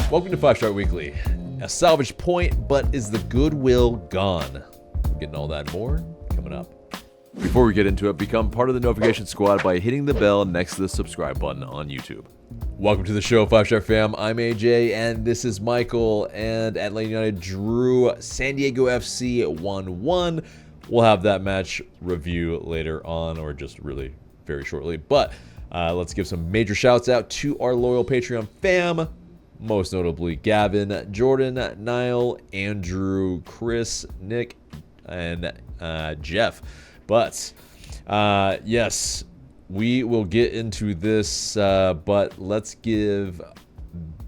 Welcome to 5 Star Weekly. A salvage point, but is the goodwill gone? Getting all that and more coming up. Before we get into it, become part of the notification squad by hitting the bell next to the subscribe button on YouTube. Welcome to the show, 5 Star fam. I'm AJ, and this is Michael. And Atl Utd drew San Diego FC 1-1. We'll have that match review later on, or just really very shortly. But let's give some major shouts out to our loyal Patreon fam. Most notably Gavin, Jordan, Niall, Andrew, Chris, Nick, and Jeff. But yes, we will get into this, but let's give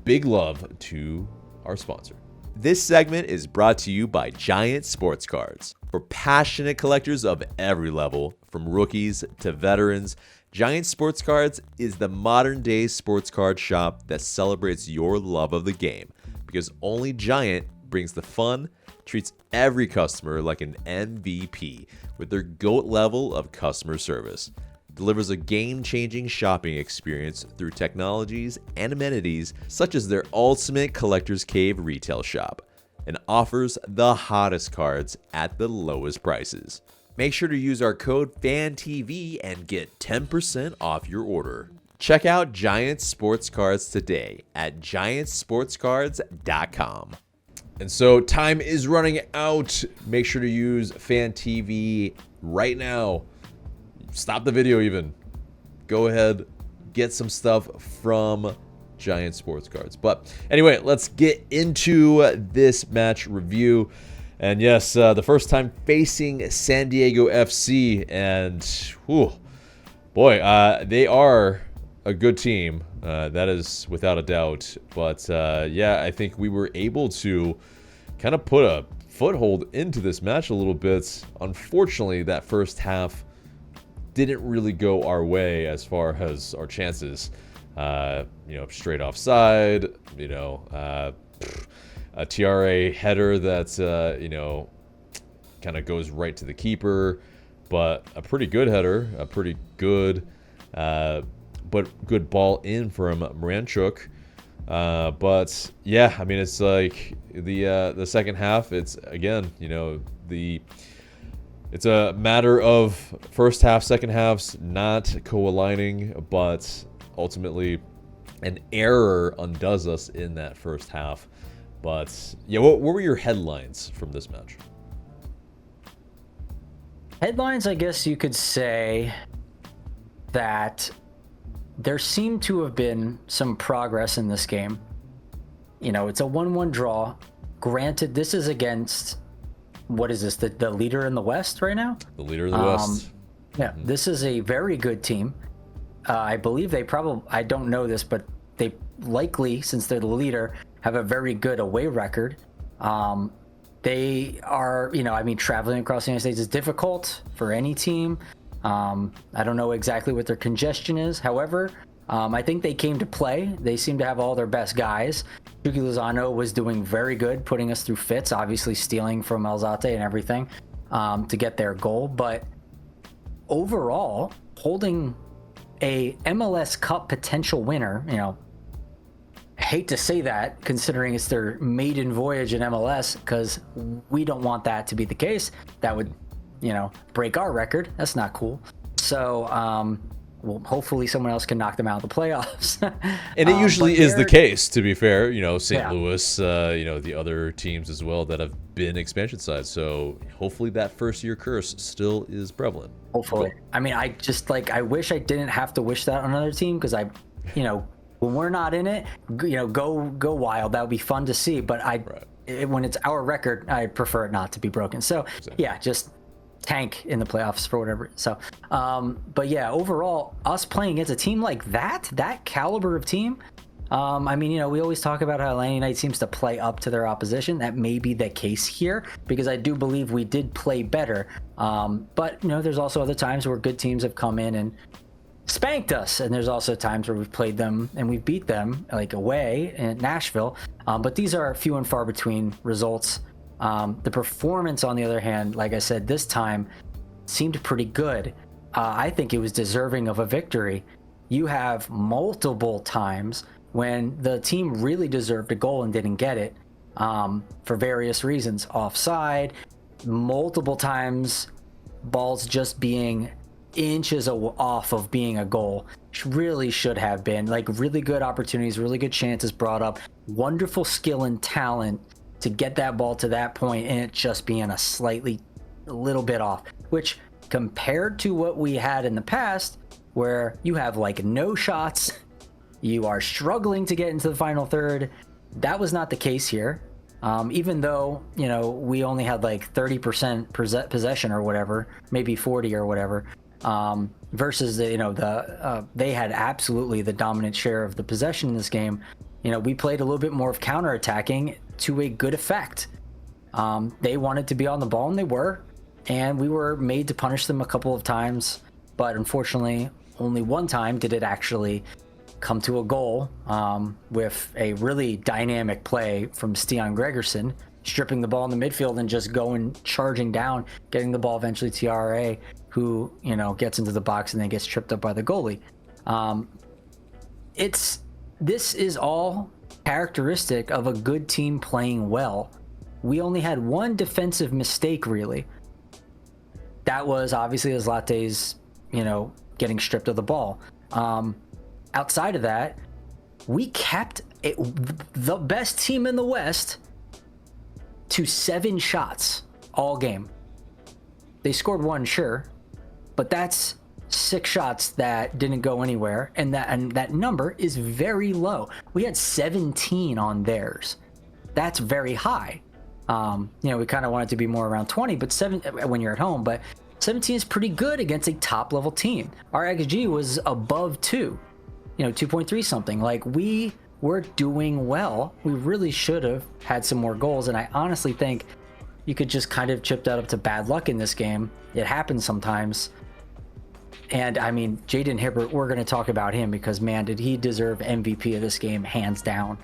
big love to our sponsor. This segment is brought to you by Giant Sports Cards. For passionate collectors of every level, from rookies to veterans, Giant Sports Cards is the modern-day sports card shop that celebrates your love of the game, because only Giant brings the fun, treats every customer like an MVP with their GOAT level of customer service, delivers a game-changing shopping experience through technologies and amenities such as their Ultimate Collector's Cave retail shop, and offers the hottest cards at the lowest prices. Make sure to use our code FANTV and get 10% off your order. Check out Giant Sports Cards today at giantsportscards.com. And so time is running out. Make sure to use FanTV right now. Stop the video even. Go ahead, get some stuff from Giant Sports Cards. But anyway, let's get into this match review. And yes, the first time facing San Diego FC, and they are a good team. That is without a doubt. But yeah, I think we were able to kind of put a foothold into this match a little bit. Unfortunately, that first half didn't really go our way as far as our chances. Straight offside, a TRA header that, kind of goes right to the keeper, but a pretty good header, a pretty good, but good ball in from Moranchuk. But yeah, I mean, it's like the second half, it's again, it's a matter of first half, second halves not co-aligning, but ultimately an error undoes us in that first half. But yeah, what were your headlines from this match? Headlines, I guess you could say that there seemed to have been some progress in this game. It's a 1-1 draw. Granted, this is against, what is this, the leader in the West right now? The leader in the West. Yeah, This is a very good team. I believe I don't know this, but they likely, since they're the leader, have a very good away record. They are, traveling across the United States is difficult for any team. I don't know exactly what their congestion is. However, I think they came to play. They seem to have all their best guys. Chucky Lozano was doing very good, putting us through fits, obviously stealing from Alzate and everything to get their goal. But overall, holding a MLS Cup potential winner, I hate to say that considering it's their maiden voyage in MLS, because we don't want that to be the case. That would, break our record. That's not cool. So, well, hopefully someone else can knock them out of the playoffs. And it usually is the case, to be fair. St. Louis, the other teams as well that have been expansion sides. So hopefully that first year curse still is prevalent. Hopefully. I mean, I just I wish I didn't have to wish that on another team, because when we're not in it, go wild. That would be fun to see. But when it's our record, I prefer it not to be broken. So yeah, just tank in the playoffs for whatever. So, but yeah, overall, us playing against a team like that caliber of team. We always talk about how Atlanta United seems to play up to their opposition. That may be the case here, because I do believe we did play better. But there's also other times where good teams have come in and spanked us, and there's also times where we've played them and we beat them, like away in Nashville, but these are few and far between results. The performance, on the other hand, like I said, this time seemed pretty good. I think it was deserving of a victory. You have multiple times when the team really deserved a goal and didn't get it, for various reasons. Offside, multiple times, balls just being inches off of being a goal. Really should have been. Like, really good opportunities, really good chances brought up, wonderful skill and talent to get that ball to that point, and it just being a little bit off, which compared to what we had in the past, where you have like no shots, you are struggling to get into the final third, that was not the case here. Even though, we only had like 30% possession or whatever, maybe 40 or whatever, versus they had absolutely the dominant share of the possession in this game. We played a little bit more of counterattacking to a good effect. They wanted to be on the ball, and they were, and we were made to punish them a couple of times, but unfortunately only one time did it actually come to a goal, with a really dynamic play from Stian Gregerson, stripping the ball in the midfield and just charging down, getting the ball eventually to RA, who gets into the box and then gets tripped up by the goalie. This is all characteristic of a good team playing well. We only had one defensive mistake, really. That was obviously Zlate's, getting stripped of the ball. Outside of that, we kept the best team in the West to 7 shots all game. They scored 1, sure, but that's 6 shots that didn't go anywhere, and that number is very low. We had 17 on theirs. That's very high. We kind of want it to be more around 20, but 7 when you're at home, but 17 is pretty good against a top level team. Our XG was above 2, 2.3 something. Like, we were doing well. We really should have had some more goals, and I honestly think you could just kind of chip that up to bad luck in this game. It happens sometimes. And I mean, Jaden Hibbert, we're going to talk about him because, man, did he deserve MVP of this game, hands down.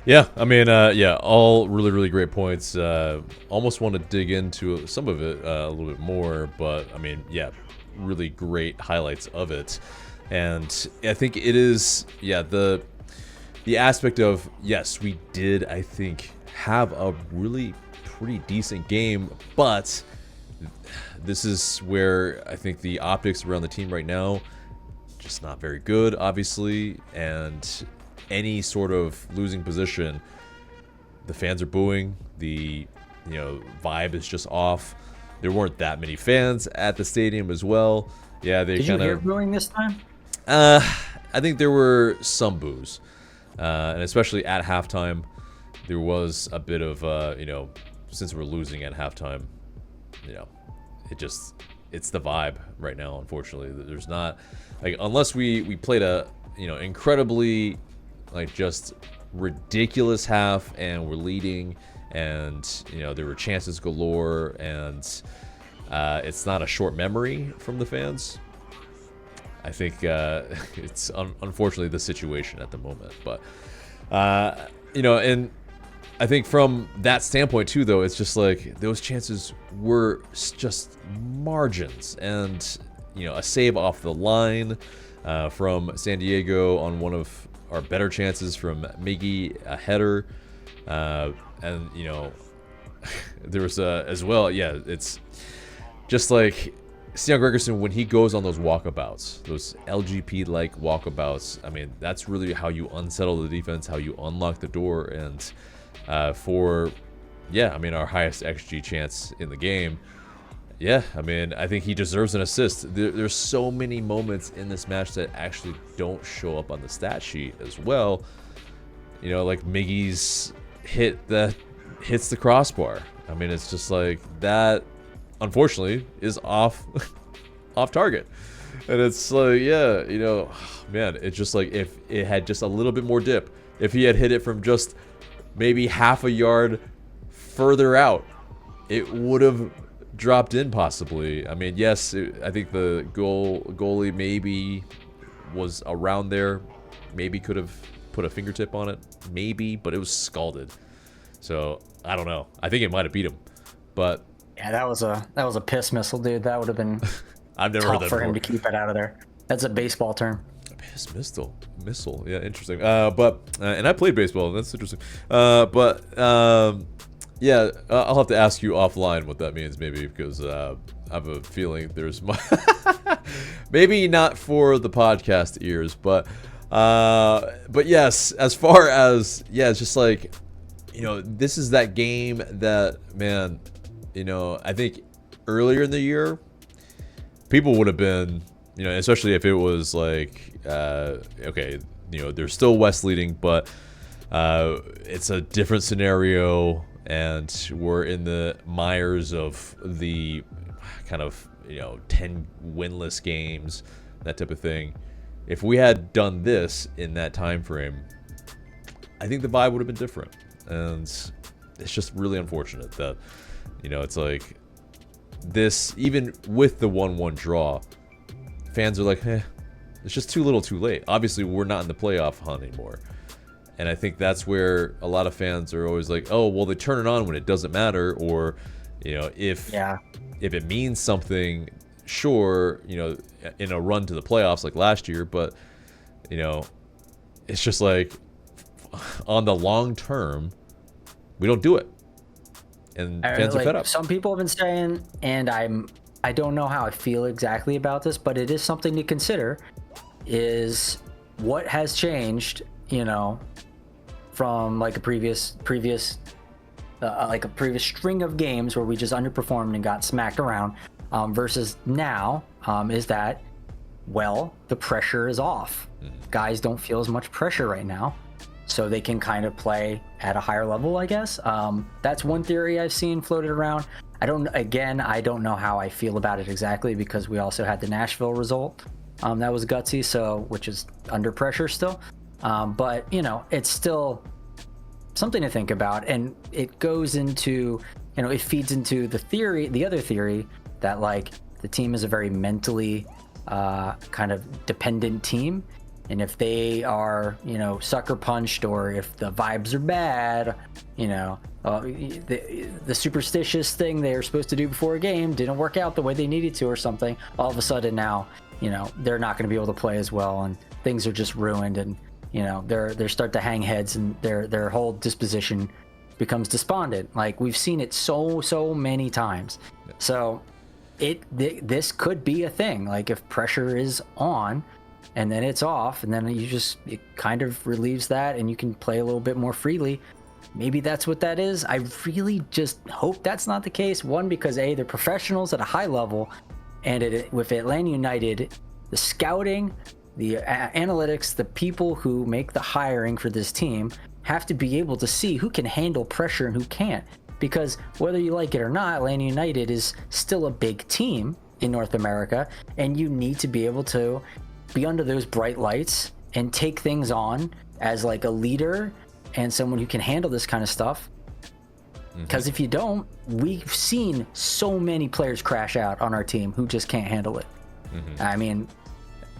Yeah, I mean, all really, really great points. Almost want to dig into some of it a little bit more, but I mean, yeah, really great highlights of it. And I think it is, the aspect of, yes, we did, I think, have a really pretty decent game, but this is where I think the optics around the team right now, just not very good, obviously, and any sort of losing position, the fans are booing, the vibe is just off. There weren't that many fans at the stadium as well. Yeah, they Did you hear booing this time? I think there were some boos, and especially at halftime, there was a bit of since we're losing at halftime, it's the vibe right now. Unfortunately, there's not, like, unless we played a incredibly, like, just ridiculous half and we're leading, and there were chances galore, and it's not a short memory from the fans. I think it's unfortunately the situation at the moment, but and I think from that standpoint too, though, it's just like those chances were just margins, and a save off the line from San Diego on one of our better chances from Miggy, a header, and there was as well. Yeah, it's just like Stian Gregerson, when he goes on those walkabouts, those LGP-like walkabouts, I mean, that's really how you unsettle the defense, how you unlock the door, and our highest XG chance in the game. Yeah, I mean, I think he deserves an assist. There's so many moments in this match that actually don't show up on the stat sheet as well. Like Miggy's hit that hits the crossbar. I mean, it's just like that, unfortunately, is off target. And it's like, man, it's just like if it had just a little bit more dip, if he had hit it from just maybe half a yard further out, it would have dropped in possibly. I mean, yes, I think the goalie maybe was around there, maybe could have put a fingertip on it, maybe, but it was scalded. So I don't know. I think it might have beat him, but yeah, that was a piss missile, dude. That would have been I've never heard that for before. him to keep it out of there. That's a baseball term. Missile. Yeah, interesting. And I played baseball. That's interesting. Yeah, I'll have to ask you offline what that means, maybe, because I have a feeling there's maybe not for the podcast ears, but yes, as far as it's just like, this is that game that, man, I think earlier in the year, people would have been, especially if it was like, okay, they're still West leading, but it's a different scenario, and we're in the mires of the kind of 10 winless games, that type of thing. If we had done this in that time frame, I think the vibe would have been different. And it's just really unfortunate that it's like this, even with the 1-1 draw, fans are like, it's just too little too late. Obviously, we're not in the playoff hunt anymore. And I think that's where a lot of fans are always like, oh, well, they turn it on when it doesn't matter, or if it means something, sure, in a run to the playoffs like last year, but it's just like on the long term, we don't do it, and fans are fed up. Some people have been saying, and I don't know how I feel exactly about this, but it is something to consider, is what has changed, from like a previous string of games where we just underperformed and got smacked around, versus now, is that, well, the pressure is off. Guys don't feel as much pressure right now, so they can kind of play at a higher level, I guess. That's one theory I've seen floated around. I don't know how I feel about it exactly, because we also had the Nashville result that was gutsy, so, which is under pressure still. But it's still something to think about, and it goes into, it feeds into the other theory that, like, the team is a very mentally kind of dependent team, and if they are sucker punched, or if the vibes are bad, the superstitious thing they were supposed to do before a game didn't work out the way they needed to, or something, all of a sudden now they're not going to be able to play as well, and things are just ruined, and they're start to hang heads, and their whole disposition becomes despondent. Like, we've seen it so many times. So this could be a thing. Like, if pressure is on and then it's off, and then it kind of relieves that, and you can play a little bit more freely. Maybe that's what that is. I really just hope that's not the case. One, because they're professionals at a high level, and with Atlanta United, the scouting, the analytics, the people who make the hiring for this team have to be able to see who can handle pressure and who can't. Because whether you like it or not, Atlanta United is still a big team in North America, and you need to be able to be under those bright lights and take things on as like a leader and someone who can handle this kind of stuff. Because if you don't, we've seen so many players crash out on our team who just can't handle it. I mean,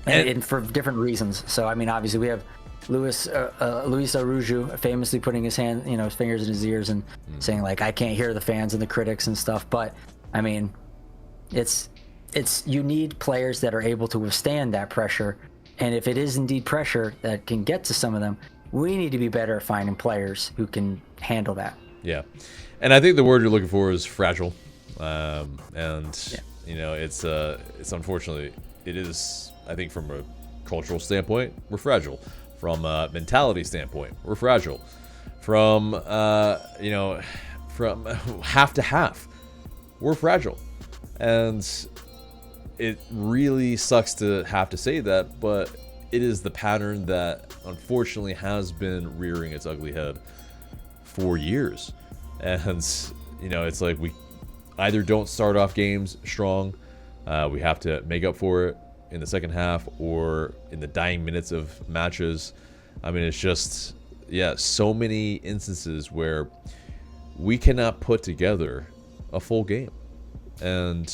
and for different reasons. So, I mean, obviously we have Luis Araujo famously putting his fingers in his ears and saying, like, I can't hear the fans and the critics and stuff. But I mean, you need players that are able to withstand that pressure. And if it is indeed pressure that can get to some of them, we need to be better at finding players who can handle that. Yeah. And I think the word you're looking for is fragile. It's unfortunately, it is, I think, from a cultural standpoint, we're fragile. From a mentality standpoint, we're fragile. From from half to half, we're fragile. And it really sucks to have to say that, but it is the pattern that unfortunately has been rearing its ugly head for years. And it's like we either don't start off games strong, we have to make up for it in the second half, or in the dying minutes of matches. I mean, it's just, so many instances where we cannot put together a full game. And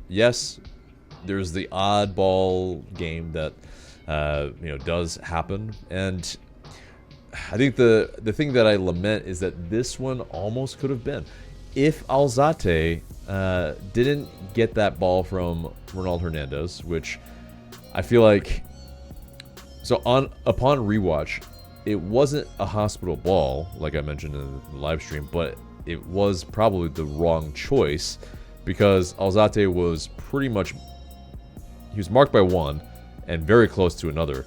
yes, there's the oddball game that does happen, and I think the thing that I lament is that this one almost could have been, if Alzate didn't get that ball from Ronald Hernandez, which I feel like So upon rewatch, it wasn't a hospital ball, like I mentioned in the live stream, but it was probably the wrong choice because Atl Utd was pretty much, he was marked by one and very close to another.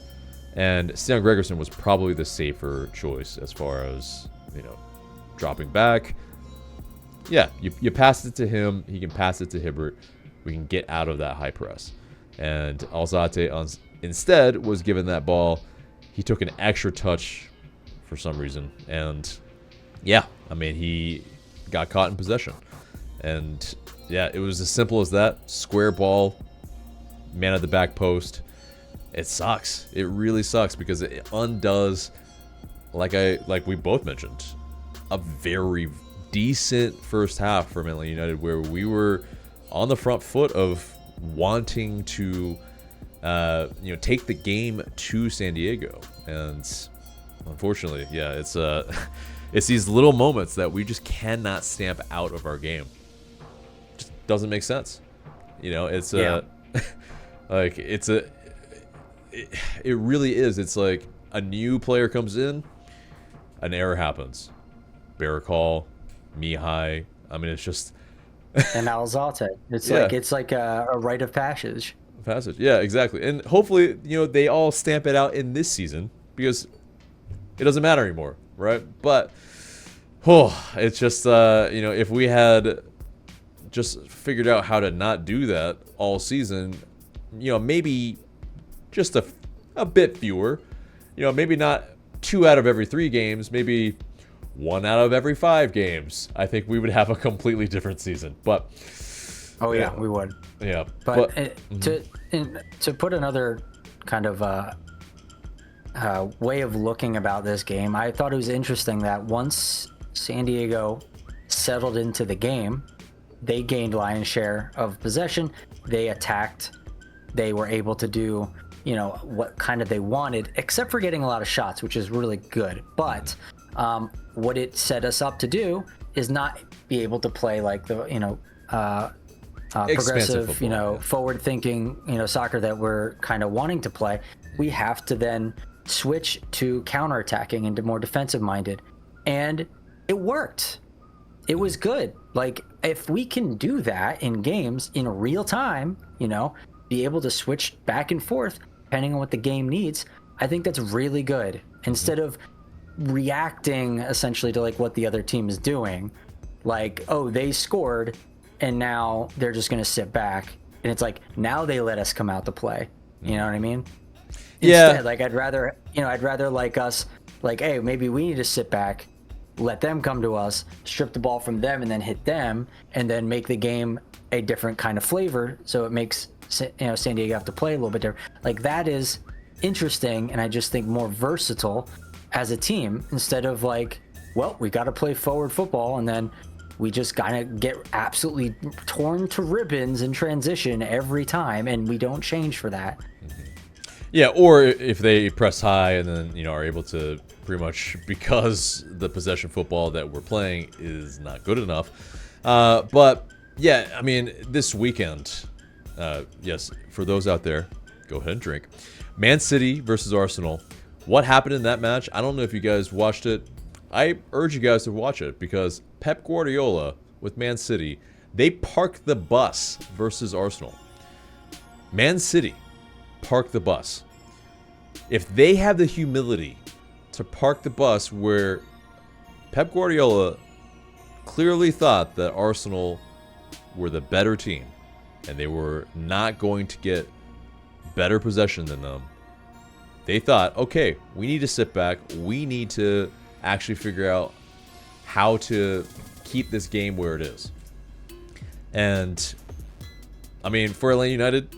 And Stian Gregerson was probably the safer choice as far as, dropping back. Yeah, you pass it to him. He can pass it to Hibbert. We can get out of that high press. And Atl Utd instead was given that ball. He took an extra touch for some reason. And yeah, I mean, he got caught in possession. And yeah, it was as simple as that. Square ball, man at the back post. It sucks. It really sucks because it undoes, like we both mentioned, a very decent first half for Atlanta United where we were on the front foot of wanting to take the game to San Diego. And unfortunately, yeah, it's it's these little moments that we just cannot stamp out of our game. Just doesn't make sense. It's like it really is. It's like a new player comes in, an error happens. Bear call, Mihai. I mean, it's just and Atl Utd. It's like a rite of passage. Yeah, exactly. And hopefully, they all stamp it out in this season because it doesn't matter anymore, right? But it's just if we had just figured out how to not do that all season, maybe just a bit fewer, maybe not 2 out of every 3 games, maybe 1 out of every 5 games. I think we would have a completely different season. But yeah, we would. Yeah, but to put another kind of way of looking about this game, I thought it was interesting that once San Diego settled into the game, they gained lion's share of possession. They attacked. They were able to do what kind of they wanted, except for getting a lot of shots, which is really good. But what it set us up to do is not be able to play like the progressive football, forward thinking soccer that we're kind of wanting to play. We have to then switch to counterattacking and to more defensive minded, and it worked. It was good. Like, if we can do that in games in real time, be able to switch back and forth depending on what the game needs, I think that's really good. Instead of reacting essentially to like what the other team is doing, like, oh, they scored and now they're just going to sit back, and it's like, now they let us come out to play. You know what I mean? Yeah. Instead, like, I'd rather like us, like, hey, maybe we need to sit back, let them come to us, strip the ball from them, and then hit them, and then make the game a different kind of flavor. So it makes San Diego have to play a little bit different. Like, that is interesting, and I just think more versatile as a team, instead of like, well, we got to play forward football, and then we just kind of get absolutely torn to ribbons in transition every time, and we don't change for that. Yeah, or if they press high and then are able to pretty much, because the possession football that we're playing is not good enough. But yeah, I mean, this weekend, yes, for those out there, go ahead and drink. Man City versus Arsenal. What happened in that match? I don't know if you guys watched it. I urge you guys to watch it because Pep Guardiola with Man City, they parked the bus versus Arsenal. Man City parked the bus. If they have the humility to park the bus where Pep Guardiola clearly thought that Arsenal were the better team and they were not going to get better possession than them, they thought, okay, we need to sit back. We need to actually figure out how to keep this game where it is. And I mean, for Atlanta United,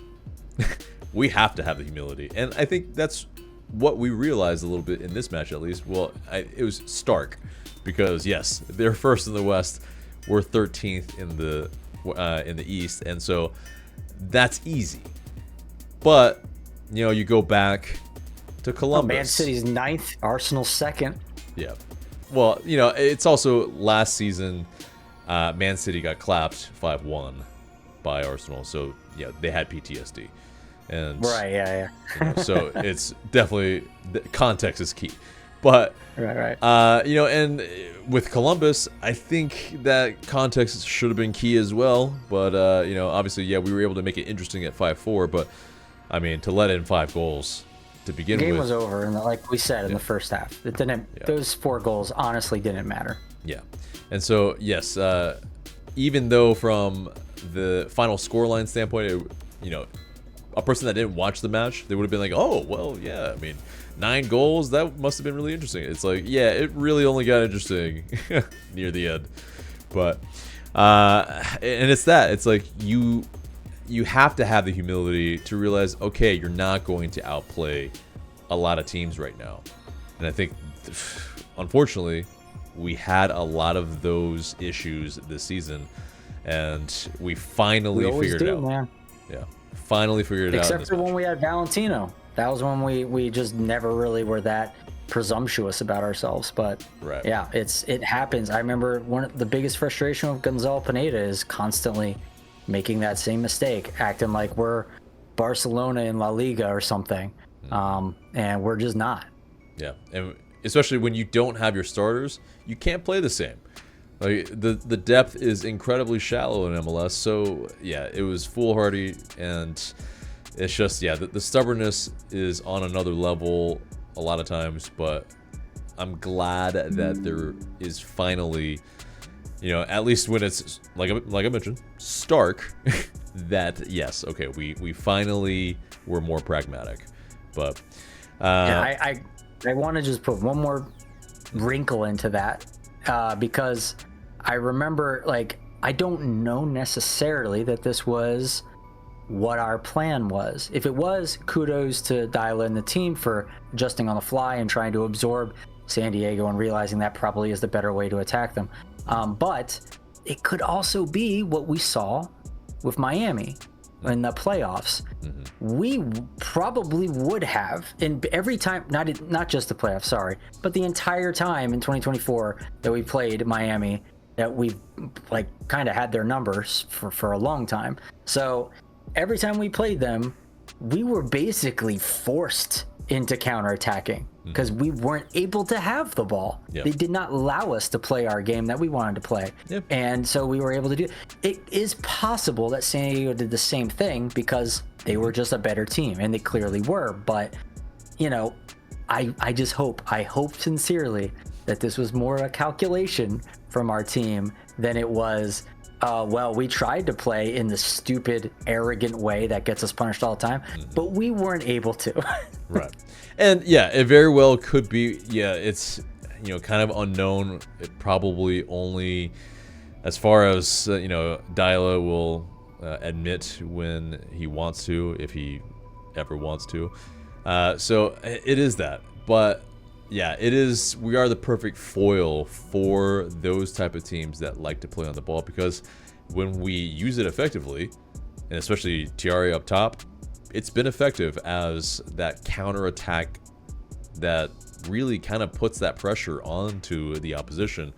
we have to have the humility. And I think that's what we realized a little bit in this match, at least. Well, it was stark because, yes, they're first in the West. We're 13th in the East. And so that's easy. But, you go back to Columbus. Man City's 9th, Arsenal's 2nd. Yeah. Well, it's also last season, Man City got clapped 5-1 by Arsenal. So, yeah, they had PTSD. And Right, yeah. so it's definitely, context is key. But Right. And with Columbus, I think that context should have been key as well. But obviously, yeah, we were able to make it interesting at 5-4. But I mean, to let in 5 goals to begin with, the game was over, and like we said in the first half, it didn't. Yeah. Those 4 goals honestly didn't matter. Yeah, and so yes, even though from the final scoreline standpoint, a person that didn't watch the match, they would have been like, oh, well, yeah, I mean, 9 goals, that must have been really interesting. It's like, yeah, it really only got interesting near the end. But, and it's that. It's like you have to have the humility to realize, okay, you're not going to outplay a lot of teams right now. And I think, unfortunately, we had a lot of those issues this season, and we finally figured it out. Man. Yeah. Finally figured it out. Except for when we had Valentino. That was when we just never really were that presumptuous about ourselves. But right. Yeah, it happens. I remember one of the biggest frustration of Gonzalo Pineda is constantly making that same mistake, acting like we're Barcelona in La Liga or something. And we're just not. Yeah. And especially when you don't have your starters, you can't play the same. Like the depth is incredibly shallow in MLS, so yeah, it was foolhardy, and it's just the stubbornness is on another level a lot of times. But I'm glad that there is finally, at least when it's like I mentioned, stark, that yes, okay, we finally were more pragmatic. But I want to just put one more wrinkle into that because I remember, like, I don't know necessarily that this was what our plan was. If it was, kudos to Atl and the team for adjusting on the fly and trying to absorb San Diego and realizing that probably is the better way to attack them. But it could also be what we saw with Miami in the playoffs. We probably would have, and every time, not just the playoffs, sorry, but the entire time in 2024 that we played Miami, that we like kind of had their numbers for a long time. So every time we played them, we were basically forced into counterattacking because we weren't able to have the ball. Yep. They did not allow us to play our game that we wanted to play. Yep. And so we were able to do it. Is possible that San Diego did the same thing because they were just a better team, and they clearly were. But I just hope sincerely that this was more a calculation from our team than it was, well, we tried to play in the stupid, arrogant way that gets us punished all the time, but we weren't able to. Right. And yeah, it very well could be, it's, kind of unknown. It probably only, as far as, Atl will admit when he wants to, if he ever wants to. So it is that. But yeah, it is. We are the perfect foil for those type of teams that like to play on the ball, because when we use it effectively, and especially Thierry up top, it's been effective as that counterattack that really kind of puts that pressure onto the opposition.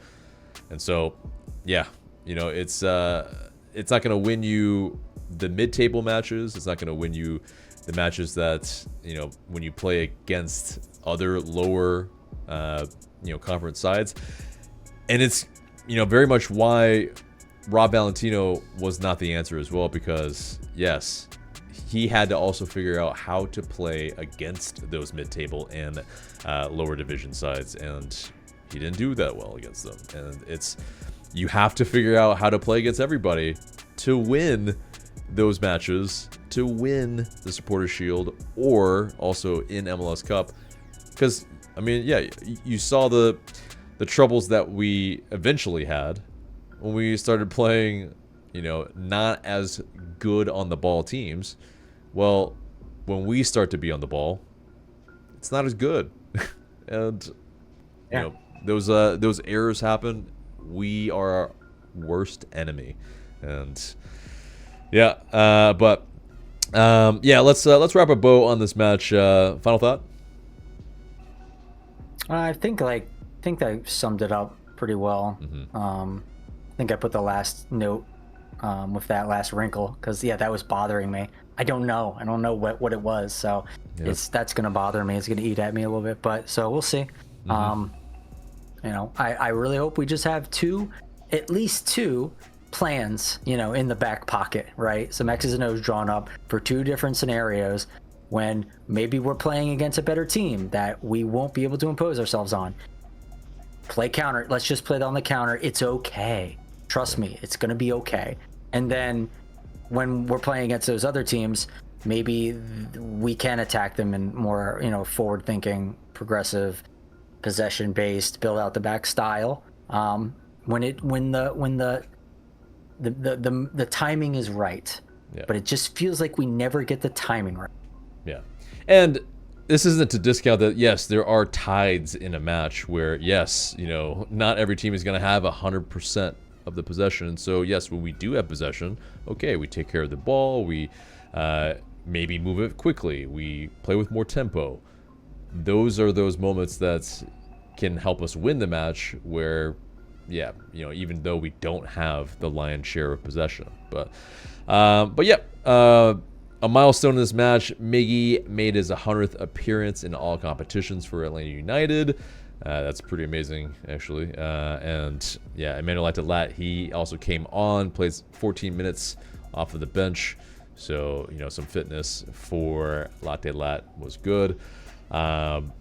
And so, yeah, it's not going to win you the mid-table matches. It's not going to win you the matches that, when you play against other lower, conference sides. And it's, very much why Rob Valentino was not the answer as well, because yes, he had to also figure out how to play against those mid-table and lower division sides, and he didn't do that well against them. And you have to figure out how to play against everybody to win those matches, to win the Supporters Shield, or also in MLS Cup. Because, I mean, yeah, you saw the troubles that we eventually had when we started playing, not as good on the ball teams. Well, when we start to be on the ball, it's not as good. And, those errors happen. We are our worst enemy. And, yeah, let's wrap a bow on this match. Final thought? I think I summed it up pretty well. I think I put the last note with that last wrinkle, because that was bothering me. I don't know. I don't know what it was. So that's going to bother me. It's going to eat at me a little bit. But so we'll see. I really hope we just have at least two plans, in the back pocket, right? Some X's and O's drawn up for two different scenarios when maybe we're playing against a better team that we won't be able to impose ourselves on. Play counter. Let's just play on the counter. It's okay. Trust me, it's going to be okay. And then when we're playing against those other teams, maybe we can attack them in more, forward-thinking, progressive, possession-based, build out the back style. When the timing is right, but it just feels like we never get the timing right. Yeah, and this isn't to discount that. Yes, there are tides in a match where not every team is going to have 100% of the possession. So yes, when we do have possession, okay, we take care of the ball. We maybe move it quickly. We play with more tempo. Those are those moments that can help us win the match where, even though we don't have the lion's share of possession. But a milestone in this match, Miggy made his 100th appearance in all competitions for Atlanta United. That's pretty amazing, actually. Emmanuel Atl, he also came on, plays 14 minutes off of the bench. So, some fitness for Latte Lat was good. Atlanta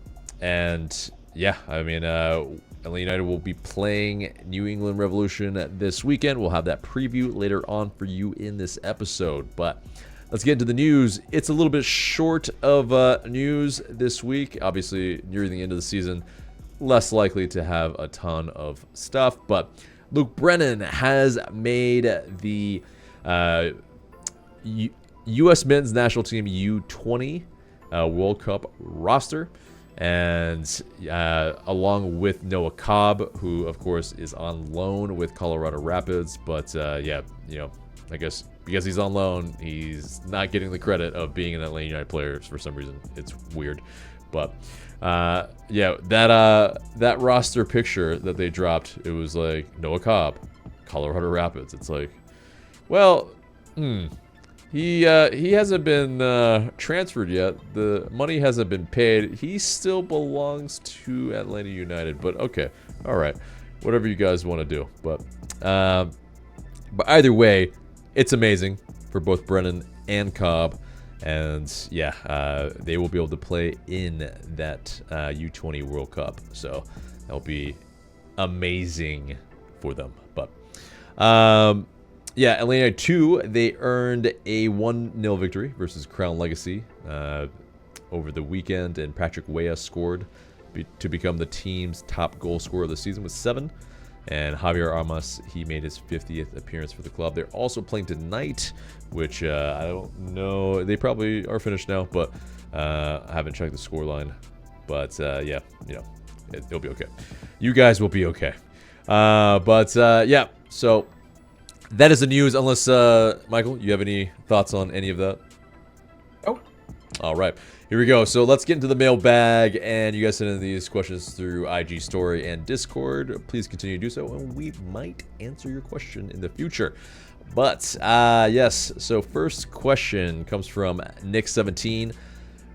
United will be playing New England Revolution this weekend. We'll have that preview later on for you in this episode. But let's get into the news. It's a little bit short of news this week. Obviously, nearing the end of the season, less likely to have a ton of stuff. But Luke Brennan has made the U.S. men's national team U20 World Cup roster. And along with Noah Cobb, who, of course, is on loan with Colorado Rapids. But, I guess because he's on loan, he's not getting the credit of being an Atlanta United player for some reason. It's weird. But, that roster picture that they dropped, it was like Noah Cobb, Colorado Rapids. It's like, well, he hasn't been transferred yet. The money hasn't been paid. He still belongs to Atlanta United. But okay, all right, whatever you guys want to do. But either way, it's amazing for both Brennan and Cobb, and they will be able to play in that U20 World Cup. So that'll be amazing for them. But Atlanta 2, they earned a 1-0 victory versus Crown Legacy over the weekend, and Patrick Weah scored to become the team's top goal scorer of the season with 7. And Javier Armas, he made his 50th appearance for the club. They're also playing tonight, which I don't know. They probably are finished now, but I haven't checked the scoreline. But it'll be okay. You guys will be okay. So that is the news, unless, Michael, you have any thoughts on any of that? Oh. All right. Here we go. So let's get into the mailbag, and you guys send in these questions through IG Story and Discord. Please continue to do so, and we might answer your question in the future. But, yes. So first question comes from Nick17.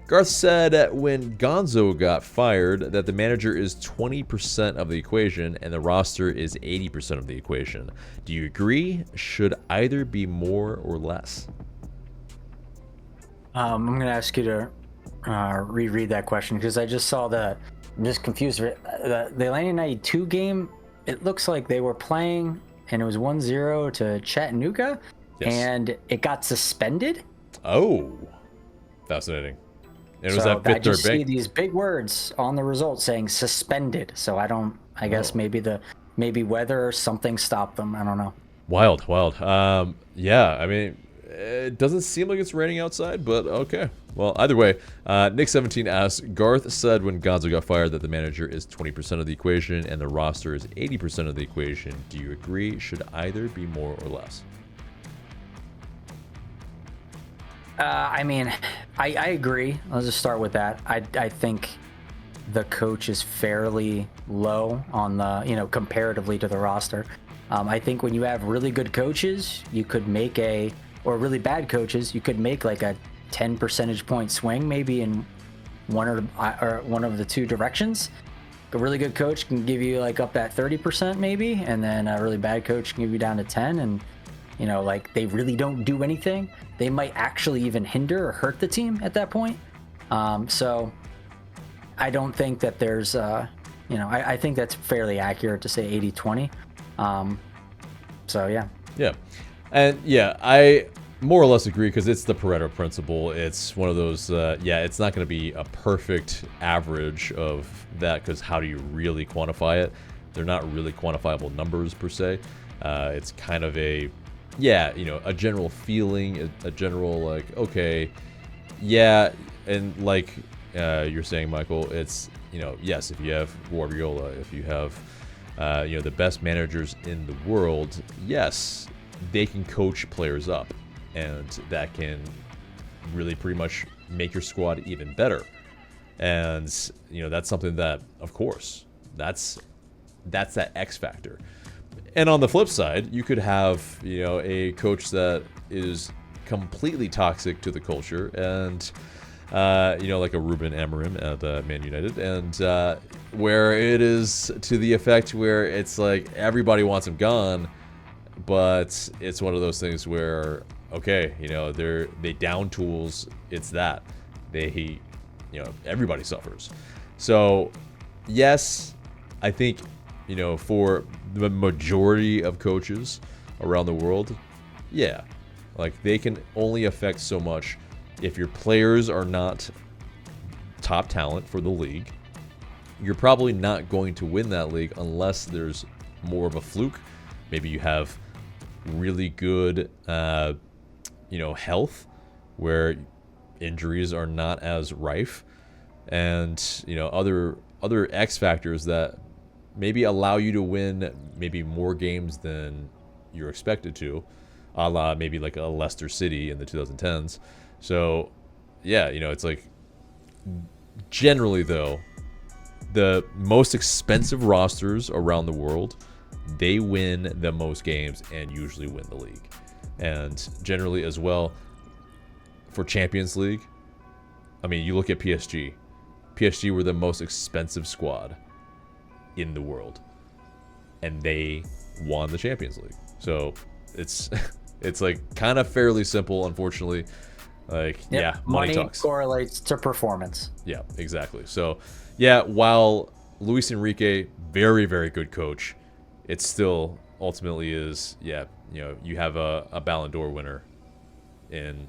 Garth said when Gonzo got fired that the manager is 20% of the equation and the roster is 80% of the equation. Do you agree? Should either be more or less? I'm going to ask you to reread that question because I just saw I'm just confused. The Atlanta United 2 game, it looks like they were playing and it was 1-0 to Chattanooga, and it got suspended. Oh, fascinating. And was that I just see these big words on the results saying suspended. So I guess maybe weather or something stopped them. I don't know. Wild. I mean, it doesn't seem like it's raining outside, but okay. Well, either way, Nick17 asks, Garth said when Gonzo got fired that the manager is 20% of the equation and the roster is 80% of the equation. Do you agree? Should either be more or less? I mean, I agree. Let's just start with that. I think the coach is fairly low on the, comparatively to the roster. I think when you have really good coaches, you could make a or really bad coaches, you could make like a 10 percentage point swing maybe in one of the two directions. A really good coach can give you like up at 30% maybe, and then a really bad coach can give you down to 10. And like they really don't do anything. They might actually even hinder or hurt the team at that point. So I don't think that there's I think that's fairly accurate to say 80-20. So yeah. And I more or less agree, because it's the Pareto principle. It's one of those, it's not going to be a perfect average of that, because how do you really quantify it? They're not really quantifiable numbers per se. It's kind of a general feeling, a general like, okay, and like you're saying, Michael, it's, yes, if you have Guardiola, if you have, the best managers in the world, yes, they can coach players up, and that can really pretty much make your squad even better. And that's something that, of course, that's that X factor. And on the flip side, you could have a coach that is completely toxic to the culture, and like a Ruben Amorim at Man United, and where it is to the effect where it's like everybody wants him gone, but it's one of those things where, okay, they down tools. It's that they, everybody suffers. So yes, I think, for the majority of coaches around the world, like they can only affect so much. If your players are not top talent for the league, you're probably not going to win that league unless there's more of a fluke. Maybe you have really good, health, where injuries are not as rife, and other X factors that maybe allow you to win maybe more games than you're expected to, a la maybe like a Leicester City in the 2010s. So it's like, generally though, the most expensive rosters around the world, they win the most games and usually win the league. And generally as well, for Champions League, I mean, you look at PSG. PSG were the most expensive squad in the world, and they won the Champions League. So it's like kind of fairly simple, unfortunately. Like, money talks. Correlates to performance. Yeah, exactly. So while Luis Enrique, very, very good coach, it still ultimately is, you have a Ballon d'Or winner in,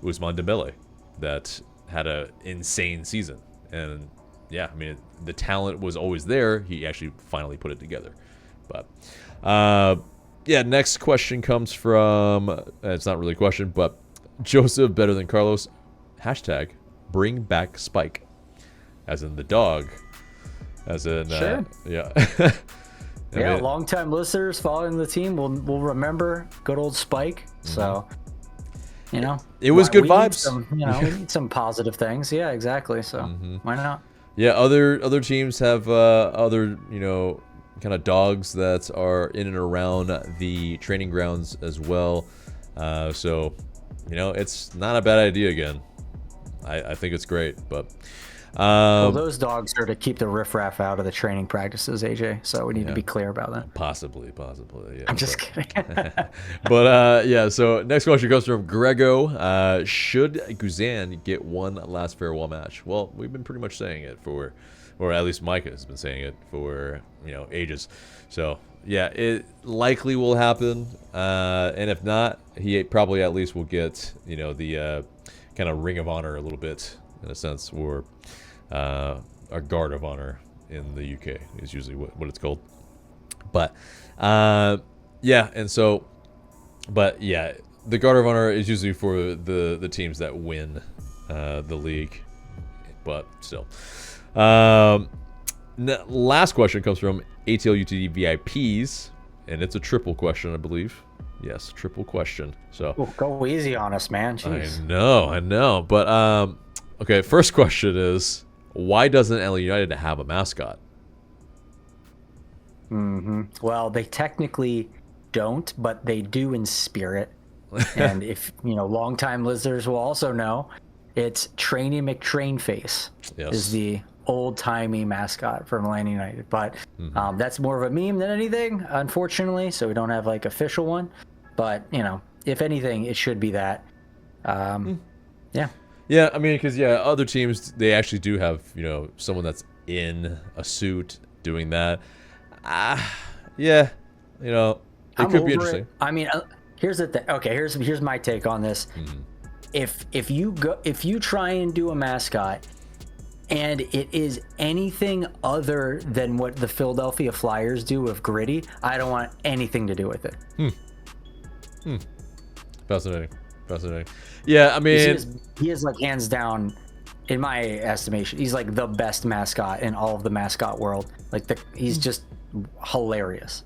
Ousmane Dembele, that had an insane season. And I mean, the talent was always there. He actually finally put it together. But next question comes from, it's not really a question, but Joseph better than Carlos. Hashtag bring back Spike, as in the dog, as in sure. Long-time listeners following the team will remember good old Spike. So it was good vibes. We need some positive things. Yeah, exactly. So why not? Yeah, other teams have other kind of dogs that are in and around the training grounds as well. So it's not a bad idea. Again, I think it's great, but well, those dogs are to keep the riffraff out of the training practices, AJ. So we need to be clear about that. Possibly. Yeah. I'm just kidding. But so next question comes from Grego. Should Guzan get one last farewell match? Well, we've been pretty much saying it for, or at least Micah has been saying it for ages. So it likely will happen. And if not, he probably at least will get the kind of Ring of Honor a little bit, in a sense, or a Guard of Honor in the UK is usually what it's called. But and so, but the Guard of Honor is usually for the teams that win the league. But still, last question comes from Atl Utd VIPs, and it's a triple question, I believe. Yes, triple question. So go easy on us, man. Jeez. I know. But okay, first question is, why doesn't Atl United have a mascot? Well, they technically don't, but they do in spirit. And if longtime listeners will also know, it's Trainee McTrainface is the old-timey mascot for Atlanta United. But that's more of a meme than anything, unfortunately. So we don't have like official one. But if anything, it should be that. Yeah. Yeah, I mean, because other teams, they actually do have someone that's in a suit doing that. It could be interesting. I mean, here's the thing. Okay, here's my take on this. If you try and do a mascot and it is anything other than what the Philadelphia Flyers do with Gritty, I don't want anything to do with it. Fascinating. Yeah, I mean, he is like hands down, in my estimation, he's like the best mascot in all of the mascot world. Like he's just hilarious.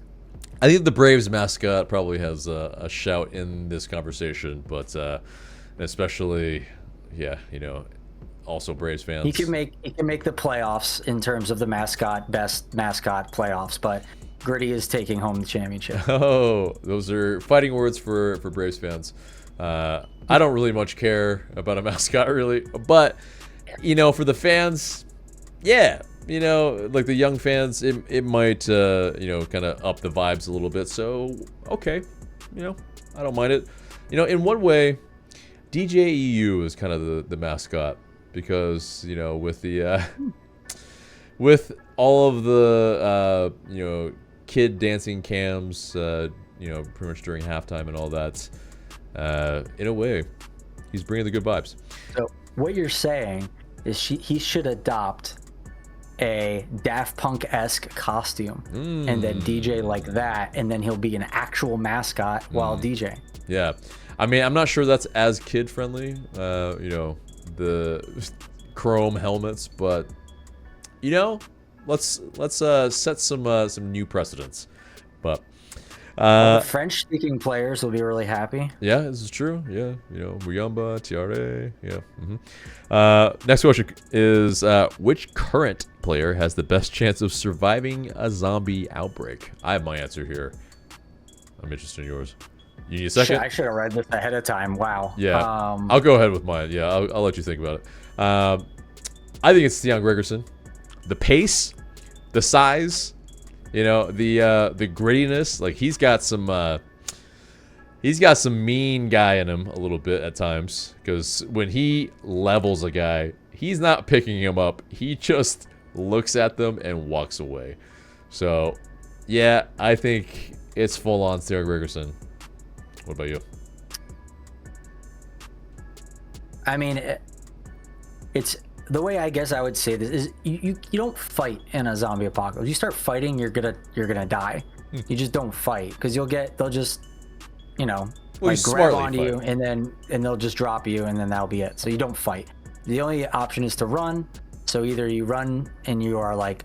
I think the Braves mascot probably has a shout in this conversation, but especially, also Braves fans. He can make the playoffs in terms of the best mascot playoffs, but Gritty is taking home the championship. Oh, those are fighting words for Braves fans. I don't really much care about a mascot, really, but for the fans, like the young fans, it might kind of up the vibes a little bit. So okay, I don't mind it. In one way, DJEU is kind of the mascot, because with the with all of the kid dancing cams, pretty much during halftime and all that. In a way, he's bringing the good vibes. So what you're saying is he should adopt a Daft Punk-esque costume and then DJ like that, and then he'll be an actual mascot while DJing. Yeah, I mean, I'm not sure that's as kid friendly. The chrome helmets, but let's set some new precedents. But French-speaking players will be really happy. Yeah, this is true. Yeah, Muyamba, Tiare. Yeah. Next question is, which current player has the best chance of surviving a zombie outbreak? I have my answer here. I'm interested in yours. You need a second? I should have read this ahead of time. Wow. Yeah. I'll go ahead with mine. Yeah, I'll let you think about it. I think it's Stian Gregerson. The pace, the size, the grittiness. Like he's got some mean guy in him a little bit at times, because when he levels a guy, he's not picking him up. He just looks at them and walks away. So, yeah, I think it's full on Stian Gregerson. What about you? I mean, it's the way I guess I would say this is you don't fight in a zombie apocalypse. You start fighting, you're gonna die. You just don't fight, because they'll just grab onto you and they'll just drop you, and then that'll be it. So you don't fight. The only option is to run. So either you run and you are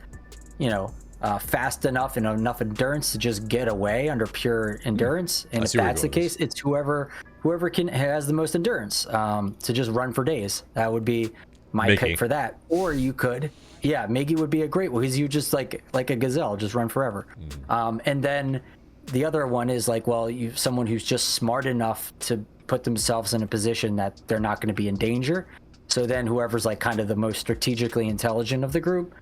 fast enough and enough endurance to just get away under pure endurance, and if that's the case, it's whoever has the most endurance to just run for days. That would be my pick for that. Or you could, Miggy would be a great one, because you just like a gazelle, just run forever. And then the other one is someone who's just smart enough to put themselves in a position that they're not going to be in danger. So then whoever's kind of the most strategically intelligent of the group,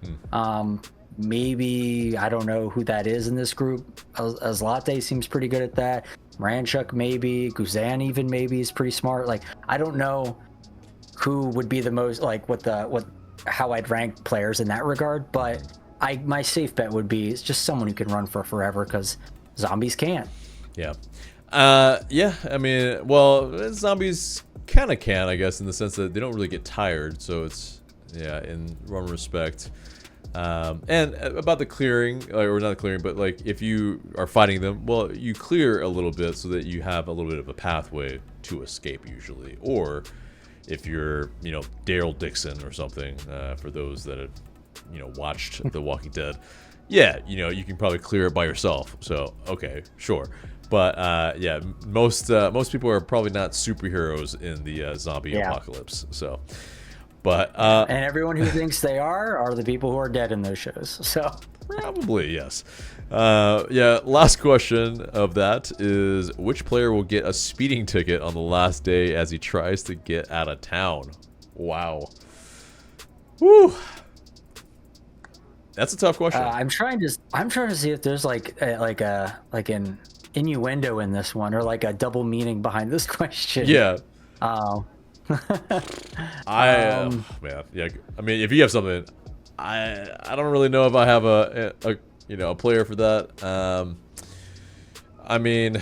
maybe, I don't know who that is in this group. Azlate seems pretty good at that. Ranchuk maybe. Guzan even maybe is pretty smart. I don't know who would be the most, how I'd rank players in that regard, but my safe bet would be it's just someone who can run for forever, because zombies can't. Yeah. I mean, well, zombies kind of can, I guess, in the sense that they don't really get tired. So it's, in one respect. And about the clearing, or not clearing, but if you are fighting them, well, you clear a little bit so that you have a little bit of a pathway to escape usually. Or if you're, Daryl Dixon or something, for those that have, watched The Walking Dead, you can probably clear it by yourself. So, okay, sure. But, most people are probably not superheroes in the zombie apocalypse. So, but... and everyone who thinks they are the people who are dead in those shows. So... Probably, yes. Yeah, last question of that is, which player will get a speeding ticket on the last day as he tries to get out of town? Wow. Woo. That's a tough question. I'm trying to see if there's like an innuendo in this one, or like a double meaning behind this question. Yeah. Um, Man, yeah. I mean, if you have something, I don't really know if I have a player for that. I mean,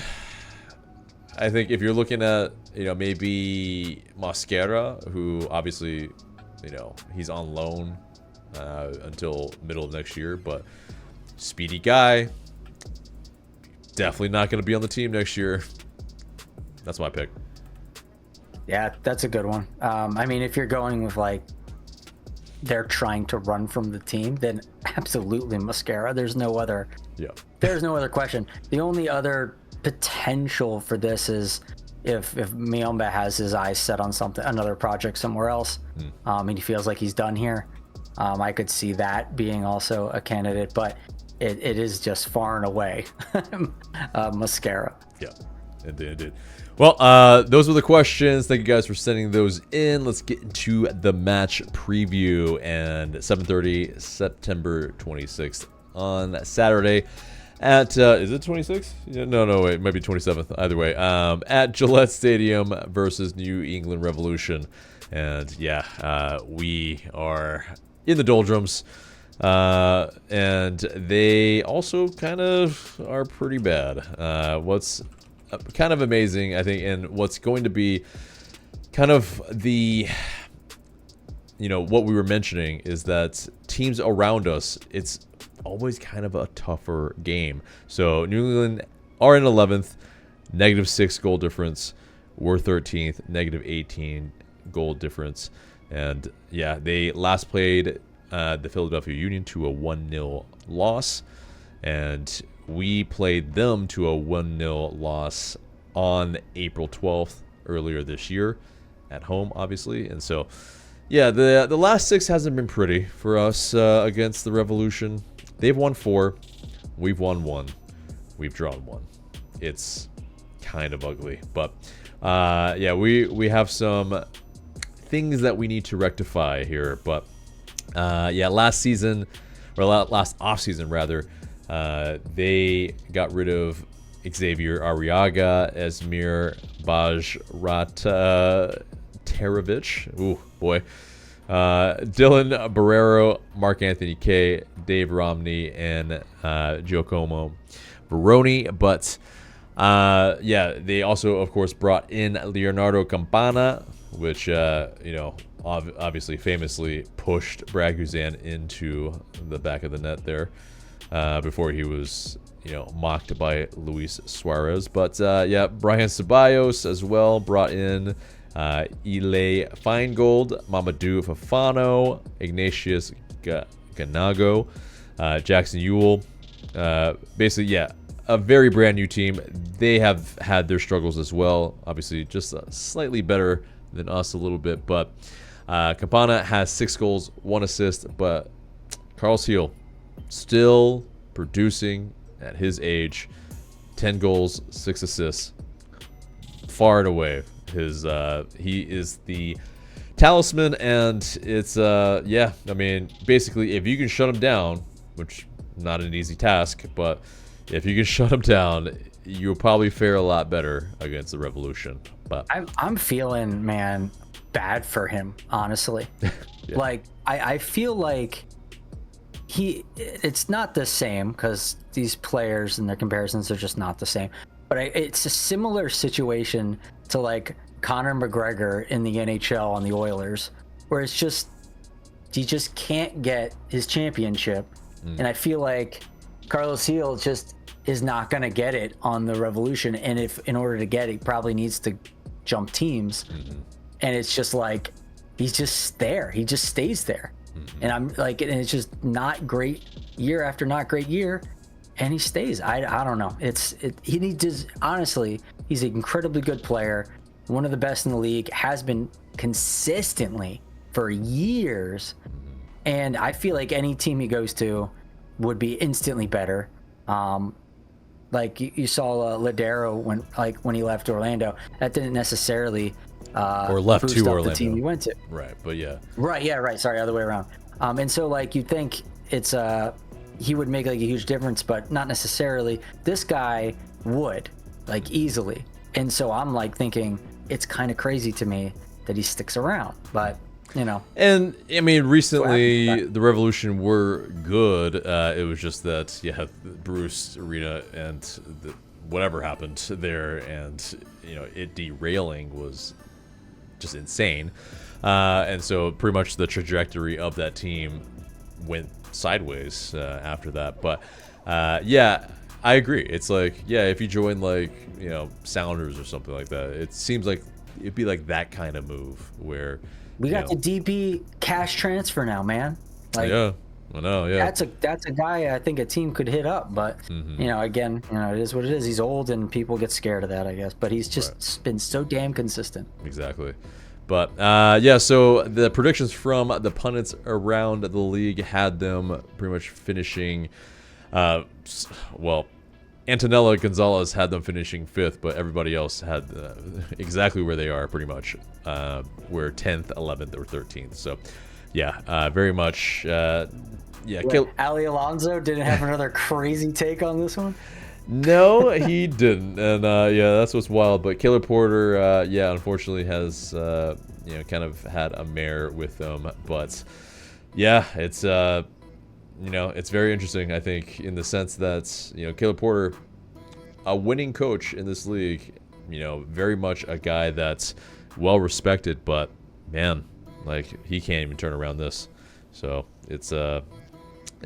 I think if you're looking at maybe Mosquera, who obviously he's on loan until middle of next year, but speedy guy, definitely not going to be on the team next year. That's my pick. Yeah, that's a good one. I mean, if you're going with like they're trying to run from the team, then absolutely Mosquera. There's no other question. The only other potential for this is if Miomba has his eyes set on another project somewhere else, and he feels like he's done here. I could see that being also a candidate, but it is just far and away Mosquera. Yeah, indeed. Well, those were the questions. Thank you guys for sending those in. Let's get into the match preview. And 7:30, September 26th on Saturday at, is it 26th? Yeah, no, wait, it might be 27th. Either way, at Gillette Stadium versus New England Revolution. And yeah, we are in the doldrums. And they also kind of are pretty bad. What's kind of amazing, I think, and what's going to be kind of the, what we were mentioning is that teams around us, it's always kind of a tougher game. So New England are in 11th, -6 goal difference. We're 13th, -18 goal difference. And yeah, they last played the Philadelphia Union to a 1-0 loss. And we played them to a 1-0 loss on April 12th earlier this year at home, obviously. And so, yeah, the last 6 hasn't been pretty for us against the Revolution. They've won 4. We've won 1. We've drawn 1. It's kind of ugly. But, yeah, we have some things that we need to rectify here. But, yeah, last offseason, rather, they got rid of Xavier Arriaga, Esmir Bajratarovich. Ooh, boy. Dylan Barrero, Mark Anthony Kay, Dave Romney, and Giacomo Baroni. But, yeah, they also, of course, brought in Leonardo Campana, which, obviously famously pushed Brad Guzan into the back of the net there. Before he was, mocked by Luis Suarez. But, yeah, Brian Ceballos as well brought in Ile Feingold, Mamadou Fafano, Ignatius Ganago, Jackson Ewell. Basically, yeah, a very brand new team. They have had their struggles as well. Obviously, just slightly better than us a little bit. But Campana has 6 goals, 1 assist. But Carlos Heel, still producing at his age, 10 goals, 6 assists, far and away. He is the talisman, and it's yeah. I mean, basically, if you can shut him down, which not an easy task, but if you can shut him down, you'll probably fare a lot better against the Revolution. But I'm feeling, man, bad for him, honestly. Yeah. Like I feel like it's not the same, because these players and their comparisons are just not the same. But it's a similar situation to like Conor McGregor in the NHL on the Oilers, where it's just he just can't get his championship. And I feel like Carlos Heel just is not going to get it on the Revolution. And if in order to get it, he probably needs to jump teams. And it's just like he's just there. He just stays there. And I'm like, and it's just not great year after not great year, and he stays. I don't know. He needs, honestly, he's an incredibly good player, one of the best in the league, has been consistently for years. And I feel like any team he goes to, would be instantly better. Like you saw Ladero when he left Orlando, that didn't necessarily or left boost to up Orlando. the team he went to. Right, but yeah. Right. Sorry, other way around. And so like you'd think it's he would make like a huge difference, but not necessarily. This guy would, like, easily. And so I'm like thinking it's kind of crazy to me that he sticks around, but you know. And I mean, recently the Revolution were good. It was just that, yeah, Bruce Arena and whatever happened there, and you know, it derailing was just insane. And so pretty much the trajectory of that team went sideways after that. But yeah, I agree. It's like, yeah, if you join like, you know, Sounders or something like that, it seems like it'd be like that kind of move where we got the DP cash transfer now, man. Like, yeah, I know. Yeah, that's a guy I think a team could hit up, but you know, again, you know, it is what it is. He's old and people get scared of that, I guess. But he's just been so damn consistent. Exactly. But yeah, so the predictions from the pundits around the league had them pretty much finishing. Well, Antonella Gonzalez had them finishing 5th, but everybody else had exactly where they are, pretty much. We're 10th, 11th, or 13th. So, yeah, very much. Yeah, Ali Alonso didn't have another crazy take on this one. No, he didn't, and yeah, that's what's wild. But Caleb Porter, yeah, unfortunately has you know, kind of had a mare with them. But yeah, it's you know, it's very interesting, I think, in the sense that, you know, Caleb Porter, a winning coach in this league, you know, very much a guy that's well respected, but man, like, he can't even turn around this. So it's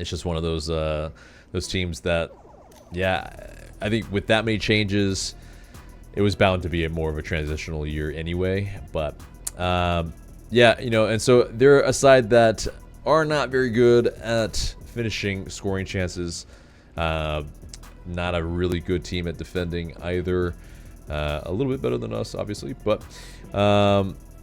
just one of those teams that, yeah, I think with that many changes, it was bound to be more of a transitional year anyway. But yeah, you know, and so they're a side that are not very good at finishing scoring chances. Not a really good team at defending either. A little bit better than us, obviously, but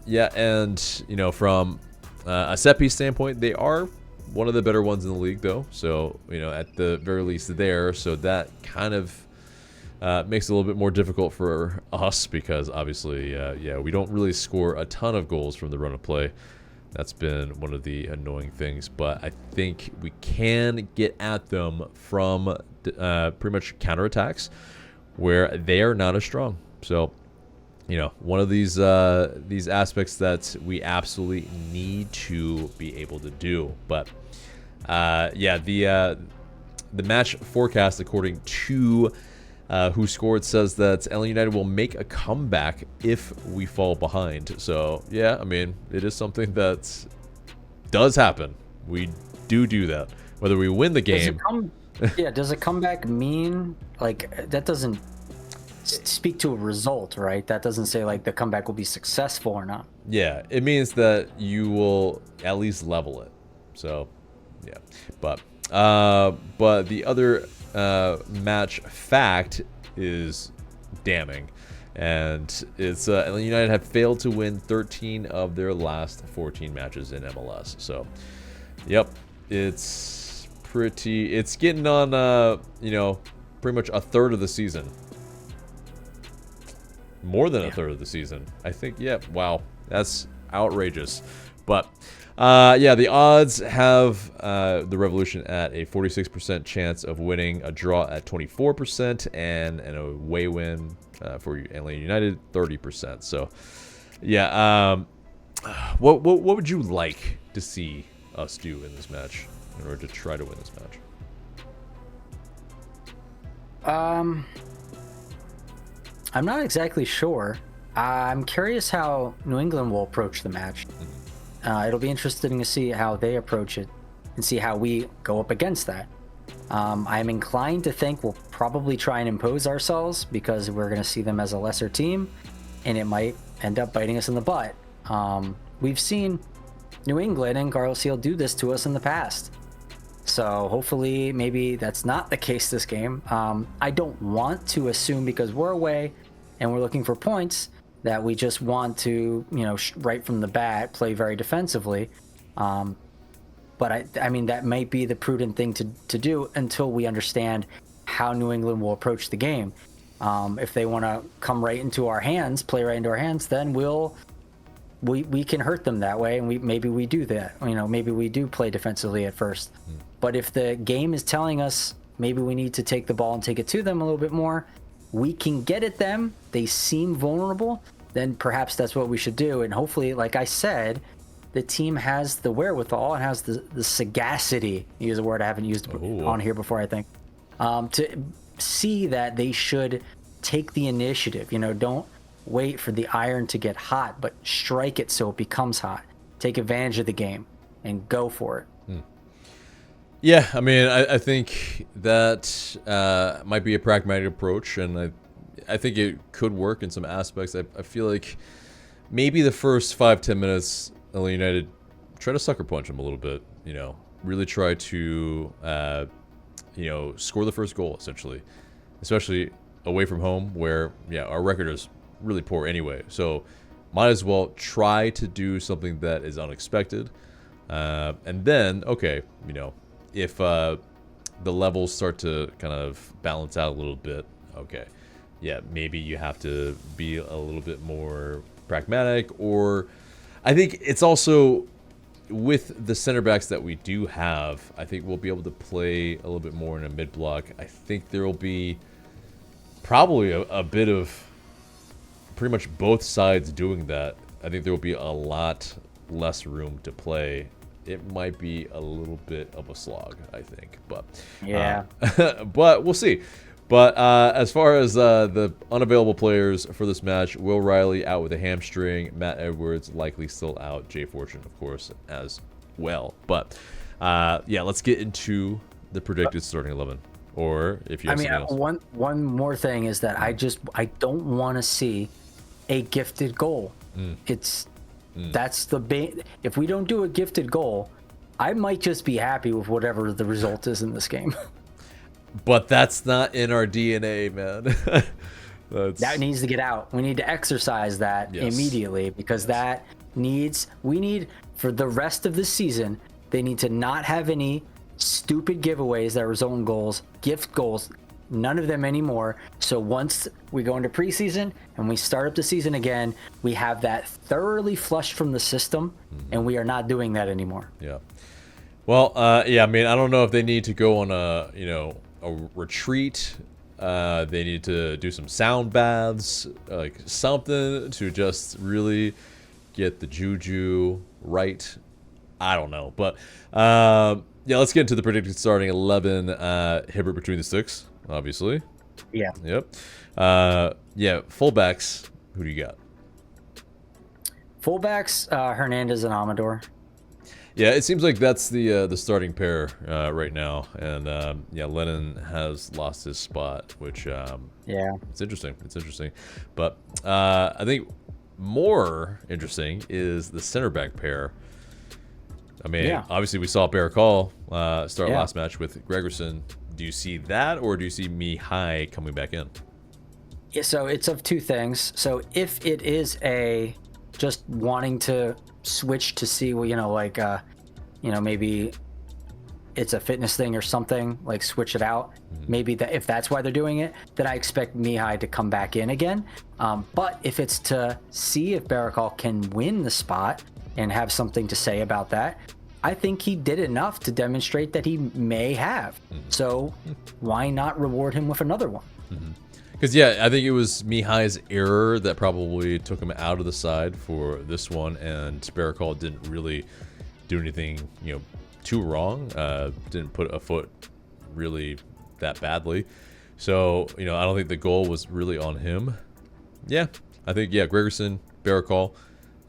yeah, and you know, from a set piece standpoint, they are one of the better ones in the league, though. So, you know, at the very least there. So that kind of makes it a little bit more difficult for us because obviously, yeah, we don't really score a ton of goals from the run of play. That's been one of the annoying things. But I think we can get at them from pretty much counterattacks where they are not as strong. So, you know, one of these aspects that we absolutely need to be able to do. But yeah, the match forecast, according to Who Scored, says that Atl United will make a comeback if we fall behind. So yeah, I mean, it is something that does happen. We do that, whether we win the game. Does a comeback mean, like, that doesn't speak to a result, right? That doesn't say like the comeback will be successful or not. Yeah, it means that you will at least level it. So yeah, but the other match fact is damning, and it's Atl United have failed to win 13 of their last 14 matches in MLS. So yep, it's getting on you know, pretty much a third of the season. More than a third of the season, I think. Yeah, wow, that's outrageous. But yeah, the odds have the Revolution at a 46% chance of winning, a draw at 24%, and an away win for Atl United 30%. So yeah, what would you like to see us do in this match in order to try to win this match? I'm not exactly sure. I'm curious how New England will approach the match. It'll be interesting to see how they approach it and see how we go up against that. I'm inclined to think we'll probably try and impose ourselves because we're going to see them as a lesser team, and it might end up biting us in the butt. We've seen New England and Carlos Hill do this to us in the past. So hopefully maybe that's not the case this game. I don't want to assume because we're away and we're looking for points that we just want to, you know, right from the bat play very defensively. But I mean, that might be the prudent thing to do until we understand how New England will approach the game. If they want to come right into our hands, play right into our hands, then we can hurt them that way, and maybe we do that. Maybe we do play defensively at first. But if the game is telling us maybe we need to take the ball and take it to them a little bit more, we can get at them, they seem vulnerable, then perhaps that's what we should do. And hopefully, like I said, the team has the wherewithal and has the sagacity, use a word I haven't used on here before, I think, to see that they should take the initiative. Don't wait for the iron to get hot, but strike it so it becomes hot. Take advantage of the game and go for it. Yeah, I mean, I think that might be a pragmatic approach, and I think it could work in some aspects. I feel like maybe the first 5-10 minutes, Atlanta United try to sucker punch them a little bit. Really try to score the first goal, essentially, especially away from home, where our record is really poor anyway. So might as well try to do something that is unexpected, and then if the levels start to kind of balance out a little bit, maybe you have to be a little bit more pragmatic. Or I think it's also with the center backs that we do have, I think we'll be able to play a little bit more in a mid block. I think there will be probably a bit of pretty much both sides doing that. I think there will be a lot less room to play. It might be a little bit of a slog, I think, but but we'll see. But as far as the unavailable players for this match, Will Riley out with a hamstring, Matt Edwards likely still out, Jay Fortune, of course, as well. But let's get into the predicted starting 11. Or if you have something else. One more thing is that I don't want to see a gifted goal. That's the if we don't do a gifted goal, I might just be happy with whatever the result is in this game. But that's not in our DNA, man. That needs to get out. We need to exercise that immediately, because we need for the rest of the season, they need to not have any stupid giveaways that result in goals, gift goals, none of them anymore. So once we go into preseason and we start up the season again, we have that thoroughly flushed from the system, and we are not doing that anymore. Yeah. Well, I mean, I don't know if they need to go on a retreat. They need to do some sound baths, like something to just really get the juju right. I don't know, but let's get into the predicted starting 11. Hibbert between the sticks, obviously. Yeah. Yep. Fullbacks. Who do you got? Fullbacks, Hernandez and Amador. Yeah, it seems like that's the starting pair right now, and Lennon has lost his spot, which it's interesting. It's interesting, but I think more interesting is the center back pair. I mean, obviously we saw Barakal start last match with Gregerson. Do you see that, or do you see Mihai coming back in? Yeah, so it's of two things. So if it is just wanting to switch to see, maybe it's a fitness thing or something, like switch it out. Maybe if that's why they're doing it, then I expect Mihai to come back in again. But if it's to see if Barakal can win the spot and have something to say about that, I think he did enough to demonstrate that he may have. So why not reward him with another one? Because, I think it was Mihai's error that probably took him out of the side for this one, and Barakal didn't really do anything, too wrong. Didn't put a foot really that badly. So, I don't think the goal was really on him. I think, Gregerson, Barakal,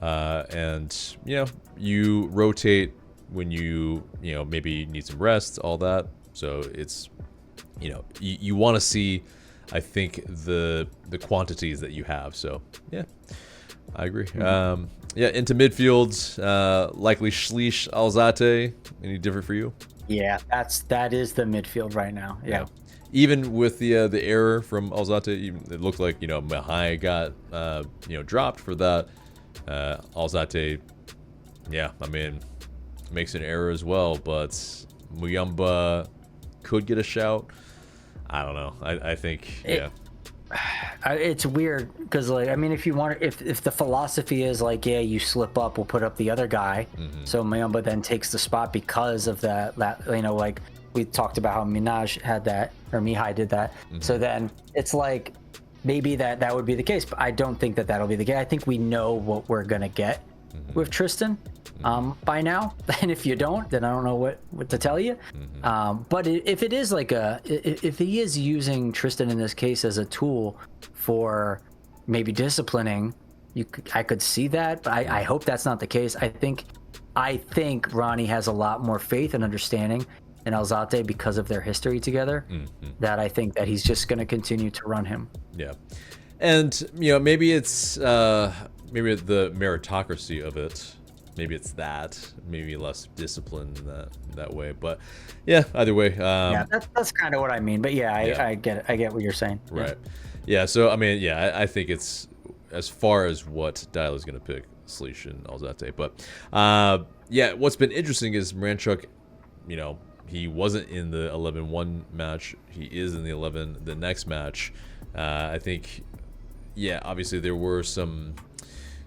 and, you rotate when you maybe need some rest, all that. So it's, you want to see, I think, the quantities that you have. So I agree. Into midfield, likely Schleich, Alzate. Any different for you? Yeah, that is the midfield right now. Yeah. Even with the error from Alzate, it looked like Mihai got dropped for that. Alzate, I mean, makes an error as well, but Muyamba could get a shout. I don't know. I think, yeah. It's weird because, like, I mean, if you want, if the philosophy is like, yeah, you slip up, we'll put up the other guy. So Muyamba then takes the spot because of that, you know, like we talked about how Minaj had that, or Mihai did that. So then it's like, maybe that would be the case, but I don't think that that'll be the case. I think we know what we're gonna get with Tristan by now, and if you don't, then I don't know what to tell you. But if it is like if he is using Tristan in this case as a tool for maybe disciplining, I could see that, but I hope that's not the case. I think Ronnie has a lot more faith and understanding in Atl Utd because of their history together, that I think that he's just going to continue to run him. Yeah. And, you know, maybe it's maybe the meritocracy of it. Maybe it's that. Maybe less discipline in that way. But, yeah, either way. Yeah, that's kind of what I mean. But, yeah, I get it. I get what you're saying. Right. Yeah, so, I mean, yeah, I think it's as far as what Dial is going to pick, Sleesh and Atl Utd. But, yeah, what's been interesting is Miranchuk, you know, he wasn't in the 11-1 match. He is in the next match. I think, yeah, obviously there were some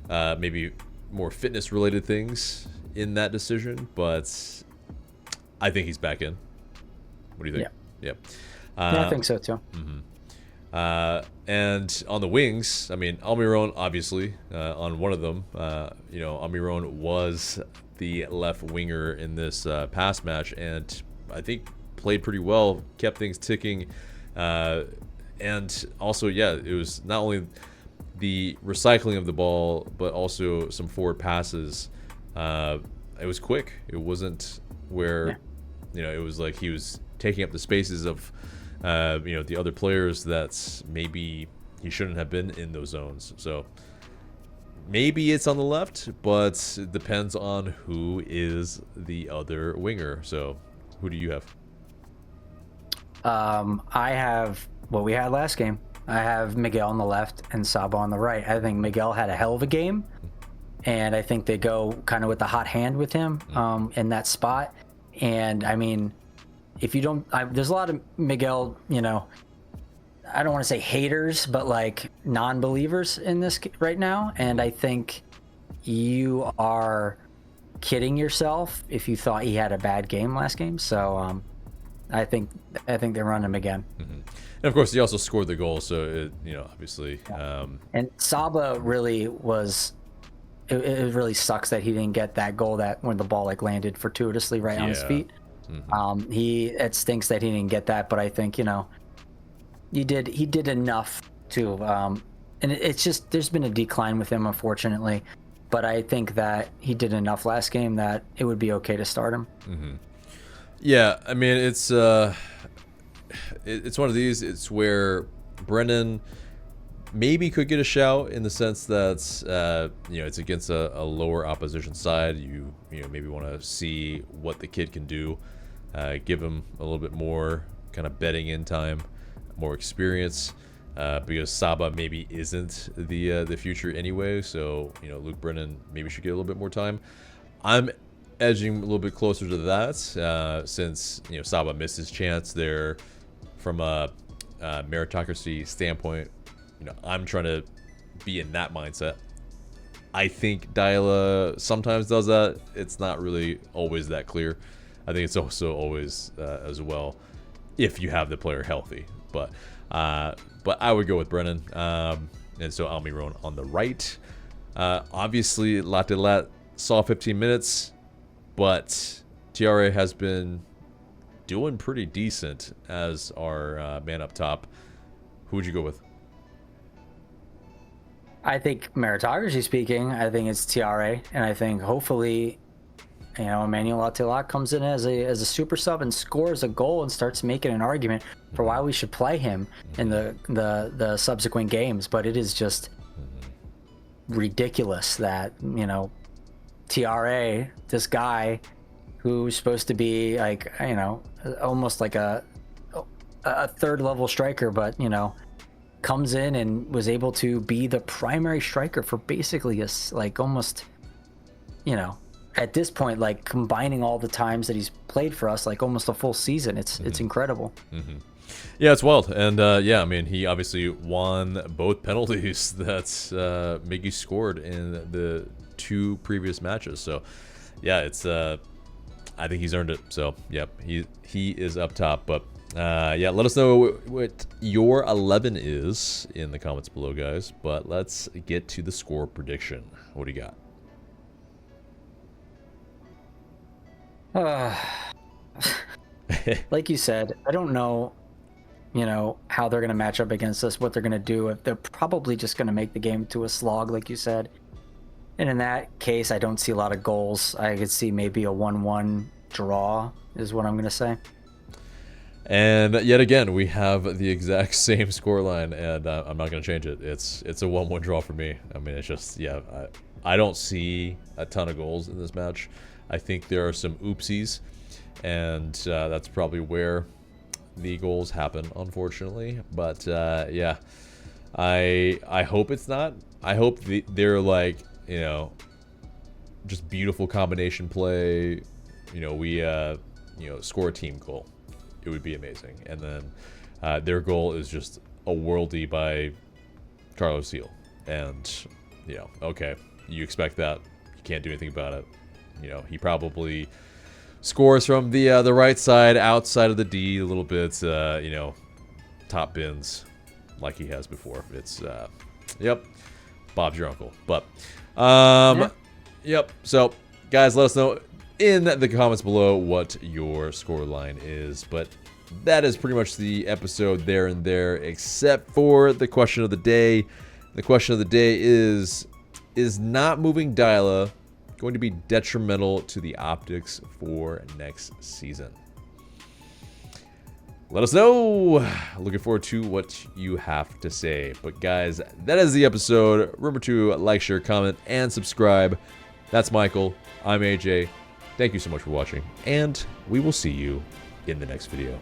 maybe more fitness-related things in that decision, but I think he's back in. What do you think? Yeah. I think so, too. And on the wings, I mean, Almiron, obviously, on one of them, you know, Almiron was the left winger in this past match, and I think played pretty well, kept things ticking, and also, yeah, it was not only the recycling of the ball, but also some forward passes. It was quick. It wasn't where, you know, it was like he was taking up the spaces of, you know, the other players that maybe he shouldn't have been in those zones. So maybe it's on the left, but it depends on who is the other winger. So who do you have? I have what we had last game. I have Miguel on the left and Saba on the right. I think Miguel had a hell of a game, and I think they go kind of with the hot hand with him in that spot. And I mean, if you don't, there's a lot of Miguel, you know, I don't want to say haters, but like non-believers in this right now. And I think you are kidding yourself if you thought he had a bad game last game. So I think they run him again. And of course, he also scored the goal, so it, you know, obviously. And Saba really was. It really sucks that he didn't get that goal that when the ball like landed fortuitously right on his feet. It stinks that he didn't get that, but I think, you know, he did enough to. And it's just there's been a decline with him, unfortunately. But I think that he did enough last game that it would be okay to start him. Yeah, I mean, it's one of these. It's where Brennan maybe could get a shout in the sense that you know, it's against a lower opposition side. You know, maybe want to see what the kid can do, give him a little bit more kind of betting in time, more experience, because Saba maybe isn't the future anyway. So, you know, Luke Brennan maybe should get a little bit more time. I'm edging a little bit closer to that, since, you know, Saba missed his chance there. From a meritocracy standpoint, you know, I'm trying to be in that mindset. I think Dyla sometimes does that. It's not really always that clear. I think it's also always as well if you have the player healthy. But I would go with Brennan, and so Almiron on the right. Obviously, Lat saw 15 minutes, but TRA has been doing pretty decent as our man up top. Who would you go with? I think meritocracy speaking, I think it's TRA, and I think hopefully, you know, Emmanuel Atl comes in as a super sub and scores a goal and starts making an argument for why we should play him in the subsequent games. But it is just ridiculous that, you know, TRA, this guy who's supposed to be like, you know, almost like a third level striker, but, you know, comes in and was able to be the primary striker for basically like almost, you know, at this point, like combining all the times that he's played for us, like almost a full season, it's incredible. Yeah, it's wild. And yeah, I mean, he obviously won both penalties that Miggy scored in the 2 previous matches. So yeah, it's I think he's earned it. So yep, he is up top. But yeah, let us know what your 11 is in the comments below, guys. But let's get to the score prediction. What do you got? Like you said, I don't know, how they're going to match up against us, what they're going to do. They're probably just going to make the game to a slog, like you said. And in that case, I don't see a lot of goals. I could see maybe a 1-1 draw is what I'm going to say. And yet again, we have the exact same scoreline, and I'm not going to change it. It's a 1-1 draw for me. I mean, it's just, yeah, I don't see a ton of goals in this match. I think there are some oopsies, and that's probably where the goals happen, unfortunately. But yeah, I hope it's not. I hope they're like, just beautiful combination play. We score a team goal. It would be amazing. And then their goal is just a worldie by Carlos Seal. And, okay, you expect that. You can't do anything about it. He probably scores from the right side, outside of the D a little bit, top bins like he has before. It's, yep, Bob's your uncle. But, yeah. Yep. So, guys, let us know in the comments below what your score line is. But that is pretty much the episode there and there, except for the question of the day. The question of the day is not moving Dyla going to be detrimental to the optics for next season? Let us know. Looking forward to what you have to say. But guys, that is the episode. Remember to like, share, comment, and subscribe. That's Michael. I'm AJ. Thank you so much for watching, and we will see you in the next video.